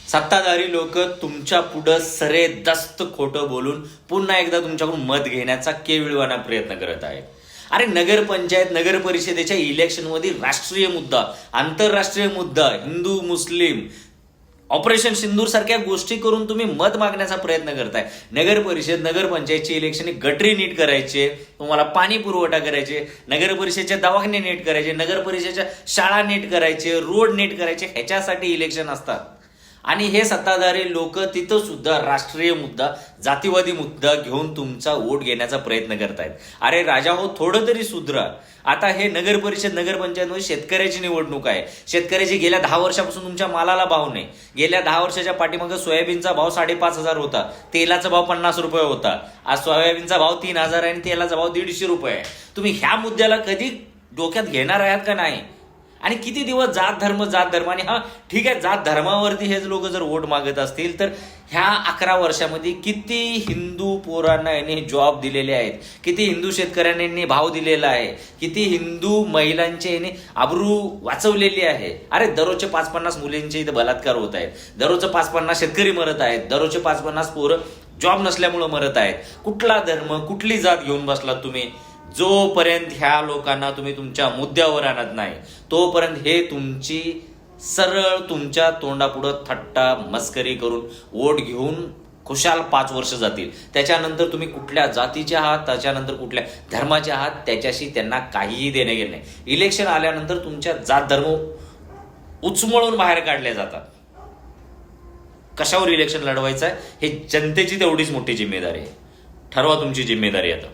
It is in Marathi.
सत्ताधारी लोक तुमच्या पुढं सरे दस्त खोटं बोलून पुन्हा एकदा तुमच्याकडून मत घेण्याचा केविळवाना प्रयत्न करत आहेत. अरे नगरपंचायत नगर परिषदेच्या इलेक्शनमध्ये राष्ट्रीय मुद्दा, आंतरराष्ट्रीय मुद्दा, हिंदू मुस्लिम, ऑपरेशन सिंदूर सारख्या गोष्टी करून तुम्ही मत मागण्याचा प्रयत्न करताय. नगर परिषद नगरपंचायतची इलेक्शन गटरी नीट करायचे, तुम्हाला पाणी पुरवठा करायचे, नगर परिषदेच्या दवाखाने नीट करायचे, नगर परिषदेच्या शाळा नीट करायचे, रोड नीट करायचे, ह्याच्यासाठी इलेक्शन असतात. आणि हे सत्ताधारी लोक तिथं सुद्धा राष्ट्रीय मुद्दा, जातीवादी मुद्दा घेऊन तुमचा वोट घेण्याचा प्रयत्न करतायत. अरे राजा हो, थोडं तरी सुधरा. आता हे नगर परिषद नगरपंचायतमध्ये शेतकऱ्याची निवडणूक आहे. शेतकऱ्याची गेल्या 10 वर्षापासून तुमच्या मालाला भाव नाही. गेल्या 10 वर्षाच्या पाठीमागे सोयाबीनचा भाव 5,500 होता, तेलाचा भाव 50 रुपये होता. आज सोयाबीनचा भाव 3,000 आहे आणि तेलाचा भाव 150 रुपये आहे. तुम्ही ह्या मुद्द्याला कधी डोक्यात घेणार आहात का नाही? आणि किती दिवस जात धर्म आणि ठीक आहे, जात धर्मावरती हेच लोक जर वोट मागत असतील तर ह्या 11 वर्षामध्ये किती हिंदू पोरांना यांनी जॉब दिलेले आहेत, किती हिंदू शेतकऱ्यांना यांनी भाव दिलेला आहे, किती हिंदू महिलांचे यांनी आबरू वाचवलेली आहे. अरे दररोजचे 5-50 मुलींचे इथे बलात्कार होत आहेत, दररोजचे 5-50 शेतकरी मरत आहेत, दररोजचे 5-50 पोरं जॉब नसल्यामुळं मरत आहेत. कुठला धर्म, कुठली जात घेऊन बसलात तुम्ही? जोपर्यंत ह्या लोकांना तुम्ही तुमच्या मुद्द्यावर आणत नाही तोपर्यंत हे तुमची सरळ तुमच्या तोंडापुढं थट्टा मस्करी करून वोट घेऊन खुशाल 5 वर्ष जातील. त्याच्यानंतर तुम्ही कुठल्या जातीचे आहात, त्याच्यानंतर कुठल्या धर्माचे आहात, त्याच्याशी त्यांना काहीही देणे घेणे नाही. इलेक्शन आल्यानंतर तुमच्या जात धर्म उचमळून बाहेर काढले जातात. कशावर इलेक्शन लढवायचं आहे हे जनतेची तेवढीच मोठी जिम्मेदारी आहे. ठरवा तुमची जिम्मेदारी आता.